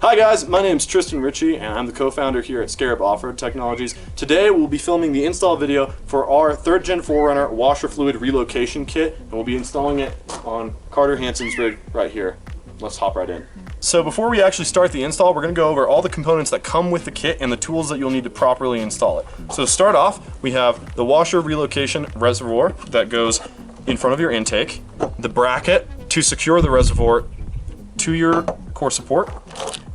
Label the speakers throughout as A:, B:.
A: Hi guys, my name is Tristan Ritchie and I'm the co-founder here at Scarab Offroad Technologies. Today we'll be filming the install video for our 3rd Gen 4Runner washer fluid relocation kit, and we'll be installing it on Carter Hansen's rig right here. Let's hop right in. So before we actually start the install, we're going to go over all the components that come with the kit and the tools that you'll need to properly install it. So to start off, we have the washer relocation reservoir that goes in front of your intake, the bracket to secure the reservoir to your core support.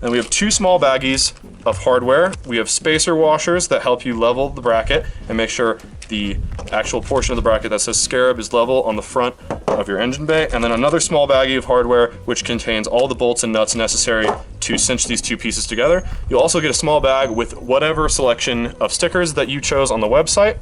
A: Then we have 2 small baggies of hardware. We have spacer washers that help you level the bracket and make sure the actual portion of the bracket that says Scarab is level on the front of your engine bay. And then another small baggie of hardware which contains all the bolts and nuts necessary to cinch these 2 pieces together. You'll also get a small bag with whatever selection of stickers that you chose on the website.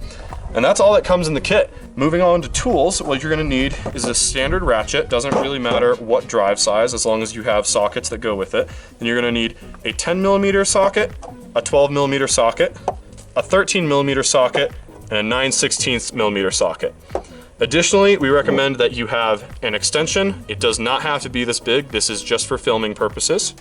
A: And that's all that comes in the kit. Moving on to tools, what you're gonna need is a standard ratchet. Doesn't really matter what drive size, as long as you have sockets that go with it. Then you're gonna need a 10mm socket, a 12mm socket, a 13mm socket, and a 9/16mm socket. Additionally, we recommend that you have an extension. It does not have to be this big. This is just for filming purposes.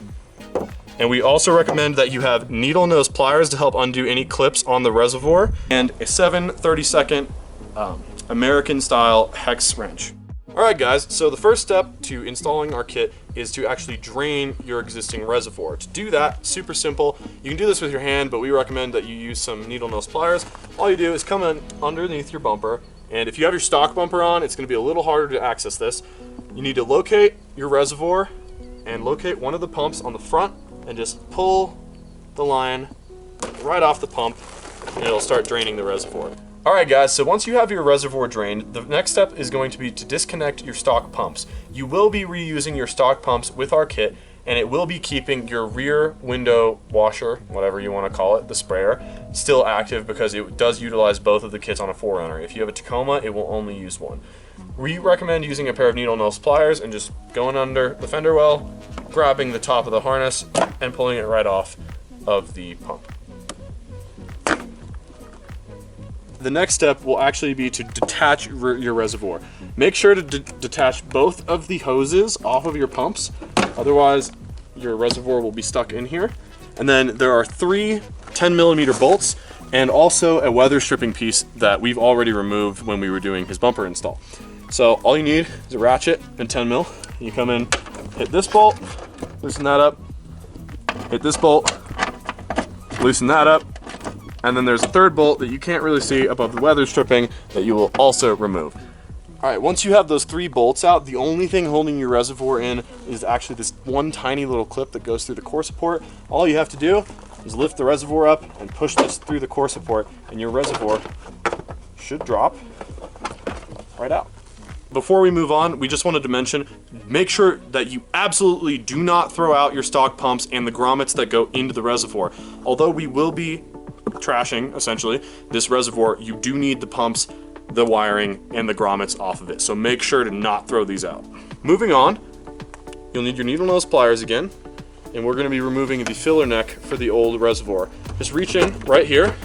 A: And we also recommend that you have needle nose pliers to help undo any clips on the reservoir, and a 7/32 American style hex wrench. All right guys, so the first step to installing our kit is to actually drain your existing reservoir. To do that, super simple. You can do this with your hand, but we recommend that you use some needle nose pliers. All you do is come in underneath your bumper, and if you have your stock bumper on, it's gonna be a little harder to access this. You need to locate your reservoir and locate one of the pumps on the front and just pull the line right off the pump and it'll start draining the reservoir. All right guys, so once you have your reservoir drained, the next step is going to be to disconnect your stock pumps. You will be reusing your stock pumps with our kit, and it will be keeping your rear window washer, whatever you want to call it, the sprayer, still active because it does utilize both of the kits on a 4Runner. If you have a Tacoma, it will only use one. We recommend using a pair of needle nose pliers and just going under the fender well, grabbing the top of the harness and pulling it right off of the pump. The next step will actually be to detach your reservoir. Make sure to detach both of the hoses off of your pumps, otherwise your reservoir will be stuck in here. And then there are 3 10mm bolts and also a weather stripping piece that we've already removed when we were doing his bumper install. So all you need is a ratchet and 10mm. You come in, hit this bolt, loosen that up, hit this bolt, loosen that up, and then there's a 3rd bolt that you can't really see above the weather stripping that you will also remove. All right, once you have those 3 bolts out, the only thing holding your reservoir in is actually this one tiny little clip that goes through the core support. All you have to do is lift the reservoir up and push this through the core support, and your reservoir should drop right out. Before we move on, we just wanted to mention, make sure that you absolutely do not throw out your stock pumps and the grommets that go into the reservoir. Although we will be trashing, essentially, this reservoir, you do need the pumps, the wiring, and the grommets off of it. So make sure to not throw these out. Moving on, you'll need your needle nose pliers again, and we're going to be removing the filler neck for the old reservoir. Just reach in right here,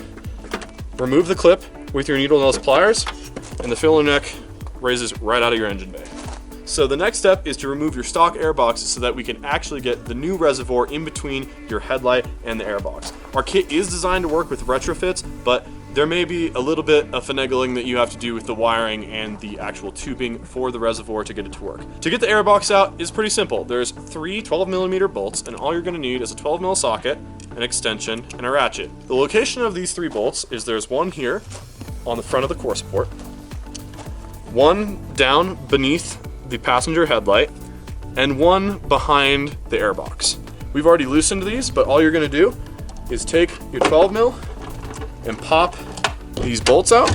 A: remove the clip with your needle nose pliers, and the filler neck raises right out of your engine bay. So the next step is to remove your stock airbox so that we can actually get the new reservoir in between your headlight and the airbox. Our kit is designed to work with retrofits, but there may be a little bit of finagling that you have to do with the wiring and the actual tubing for the reservoir to get it to work. To get the airbox out is pretty simple. There's 3 12mm bolts, and all you're going to need is a 12mm socket, an extension, and a ratchet. The location of these 3 bolts is there's one here on the front of the core support, one down beneath the passenger headlight, and one behind the airbox. We've already loosened these, but all you're going to do is take your 12mm and pop these bolts out,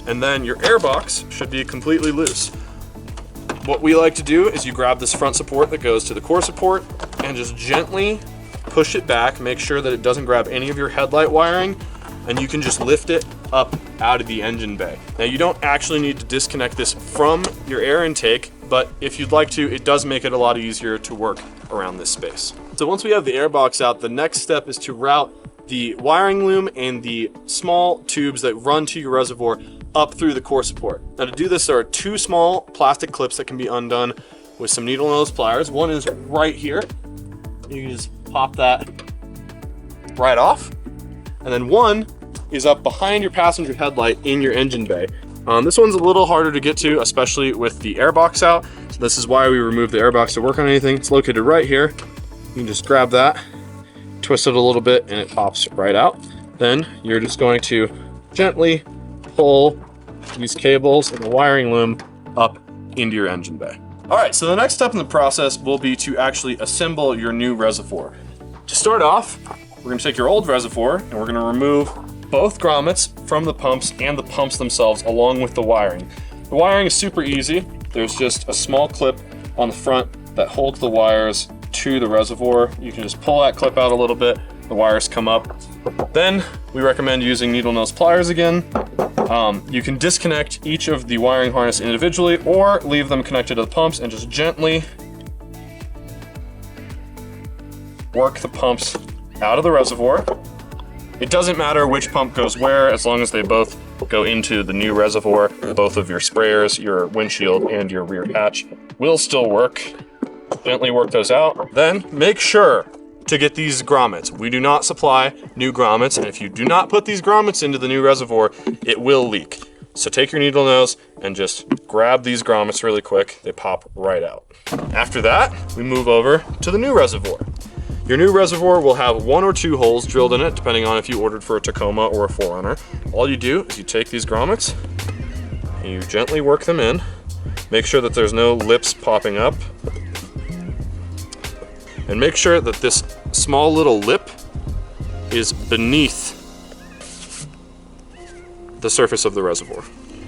A: and then your airbox should be completely loose. What we like to do is you grab this front support that goes to the core support and just gently push it back, make sure that it doesn't grab any of your headlight wiring, and you can just lift it up out of the engine bay. Now you don't actually need to disconnect this from your air intake, but if you'd like to, it does make it a lot easier to work around this space. So once we have the airbox out, the next step is to route the wiring loom and the small tubes that run to your reservoir up through the core support. Now to do this, there are 2 small plastic clips that can be undone with some needle nose pliers. One is right here, You can just pop that right off. And then one is up behind your passenger headlight in your engine bay. This one's a little harder to get to, especially with the airbox out. So this is why we removed the airbox to work on anything. It's located right here. You can just grab that, twist it a little bit, and it pops right out. Then you're just going to gently pull these cables and the wiring loom up into your engine bay. All right, so the next step in the process will be to actually assemble your new reservoir. To start off, we're gonna take your old reservoir and we're gonna remove both grommets from the pumps and the pumps themselves along with the wiring. The wiring is super easy. There's just a small clip on the front that holds the wires to the reservoir. You can just pull that clip out a little bit, the wires come up. Then we recommend using needle nose pliers again. You can disconnect each of the wiring harness individually or leave them connected to the pumps and just gently work the pumps out of the reservoir. It doesn't matter which pump goes where, as long as they both go into the new reservoir. Both of your sprayers, your windshield, and your rear hatch will still work. Gently work those out. Then make sure to get these grommets. We do not supply new grommets, and if you do not put these grommets into the new reservoir, it will leak. So take your needle nose and just grab these grommets really quick. They pop right out. After that, we move over to the new reservoir. Your new reservoir will have 1 or 2 holes drilled in it, depending on if you ordered for a Tacoma or a 4Runner. All you do is you take these grommets and you gently work them in. Make sure that there's no lips popping up. And make sure that this small little lip is beneath the surface of the reservoir.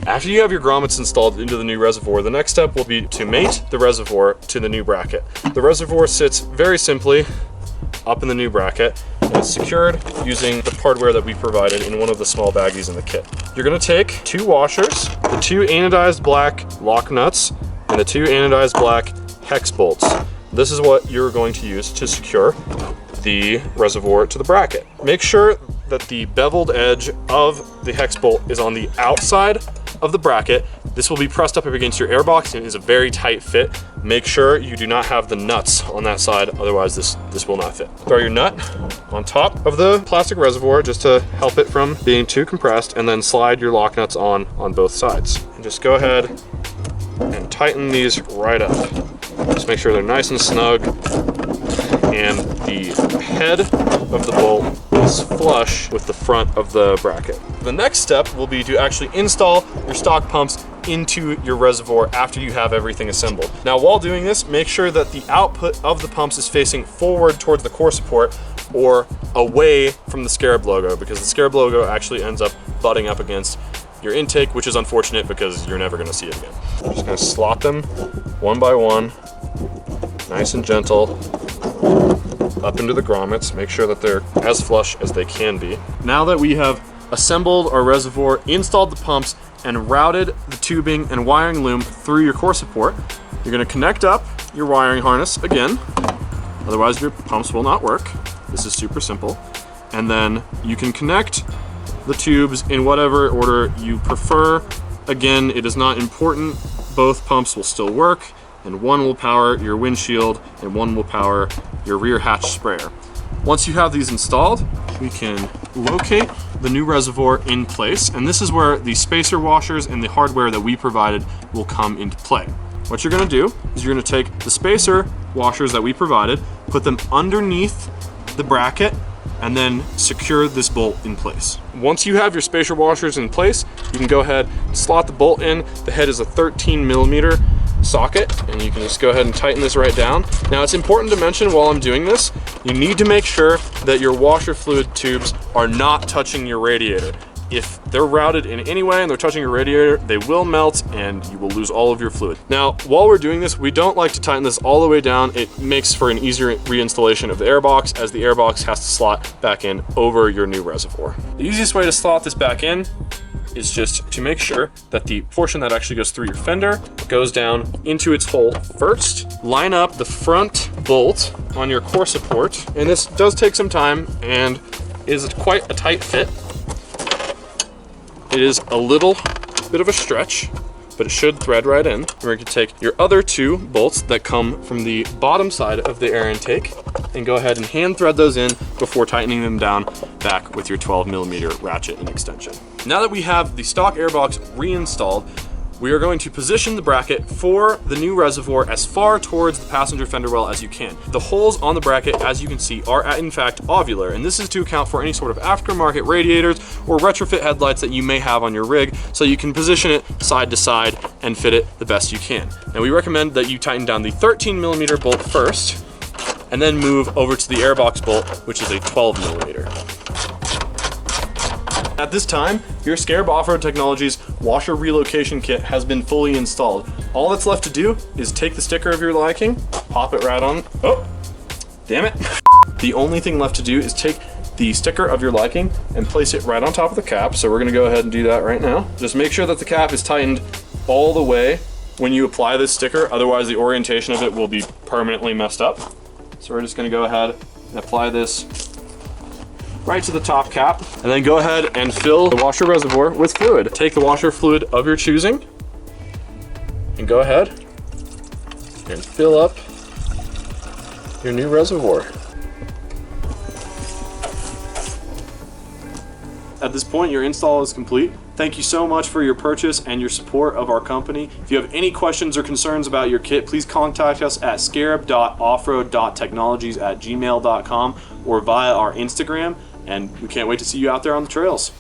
A: After you have your grommets installed into the new reservoir, the next step will be to mate the reservoir to the new bracket. The reservoir sits very simply up in the new bracket and it's secured using the hardware that we provided in one of the small baggies in the kit. You're gonna take 2 washers, the 2 anodized black lock nuts, and the 2 anodized black hex bolts. This is what you're going to use to secure the reservoir to the bracket. Make sure that the beveled edge of the hex bolt is on the outside of the bracket. This will be pressed up against your airbox and is a very tight fit. Make sure you do not have the nuts on that side, otherwise this will not fit. Throw your nut on top of the plastic reservoir just to help it from being too compressed, and then slide your lock nuts on both sides. And just go ahead and tighten these right up. Just make sure they're nice and snug, and the head of the bolt is flush with the front of the bracket. The next step will be to actually install your stock pumps into your reservoir after you have everything assembled. Now, while doing this, make sure that the output of the pumps is facing forward towards the core support or away from the Scarab logo, because the Scarab logo actually ends up butting up against your intake, which is unfortunate because you're never gonna see it again. I'm just gonna slot them one by one, nice and gentle, up into the grommets. Make sure that they're as flush as they can be. Now that we have assembled our reservoir, installed the pumps, and routed the tubing and wiring loom through your core support, you're gonna connect up your wiring harness again, otherwise your pumps will not work. This is super simple. And then you can connect the tubes in whatever order you prefer. Again, it is not important. Both pumps will still work, and one will power your windshield and one will power your rear hatch sprayer. Once you have these installed, we can locate the new reservoir in place, and this is where the spacer washers and the hardware that we provided will come into play. What you're gonna do is you're gonna take the spacer washers that we provided, put them underneath the bracket, and then secure this bolt in place. Once you have your spacer washers in place, you can go ahead and slot the bolt in. The head is a 13mm socket, and you can just go ahead and tighten this right down. Now, it's important to mention while I'm doing this, you need to make sure that your washer fluid tubes are not touching your radiator. If they're routed in any way and they're touching your radiator, they will melt and you will lose all of your fluid. Now, while we're doing this, we don't like to tighten this all the way down. It makes for an easier reinstallation of the airbox, as the airbox has to slot back in over your new reservoir. The easiest way to slot this back in is just to make sure that the portion that actually goes through your fender goes down into its hole first. Line up the front bolt on your core support, and this does take some time and is quite a tight fit. It is a little bit of a stretch, but it should thread right in. We're going to take your other 2 bolts that come from the bottom side of the air intake and go ahead and hand thread those in before tightening them down back with your 12mm ratchet and extension. Now that we have the stock airbox reinstalled, we are going to position the bracket for the new reservoir as far towards the passenger fender well as you can. The holes on the bracket, as you can see, are in fact ovular, and this is to account for any sort of aftermarket radiators or retrofit headlights that you may have on your rig, so you can position it side to side and fit it the best you can. Now we recommend that you tighten down the 13mm bolt first, and then move over to the airbox bolt, which is a 12mm. At this time, your Scarab Offroad Technologies Washer Relocation Kit has been fully installed. All that's left to do is take the sticker of your liking, pop it right on. Oh, damn it. The only thing left to do is take the sticker of your liking and place it right on top of the cap. So we're gonna go ahead and do that right now. Just make sure that the cap is tightened all the way when you apply this sticker, otherwise the orientation of it will be permanently messed up. So we're just gonna go ahead and apply this right to the top cap, and then go ahead and fill the washer reservoir with fluid. Take the washer fluid of your choosing and go ahead and fill up your new reservoir. At this point, your install is complete. Thank you so much for your purchase and your support of our company. If you have any questions or concerns about your kit, please contact us at scarab.offroad.technologies@gmail.com or via our Instagram, and we can't wait to see you out there on the trails.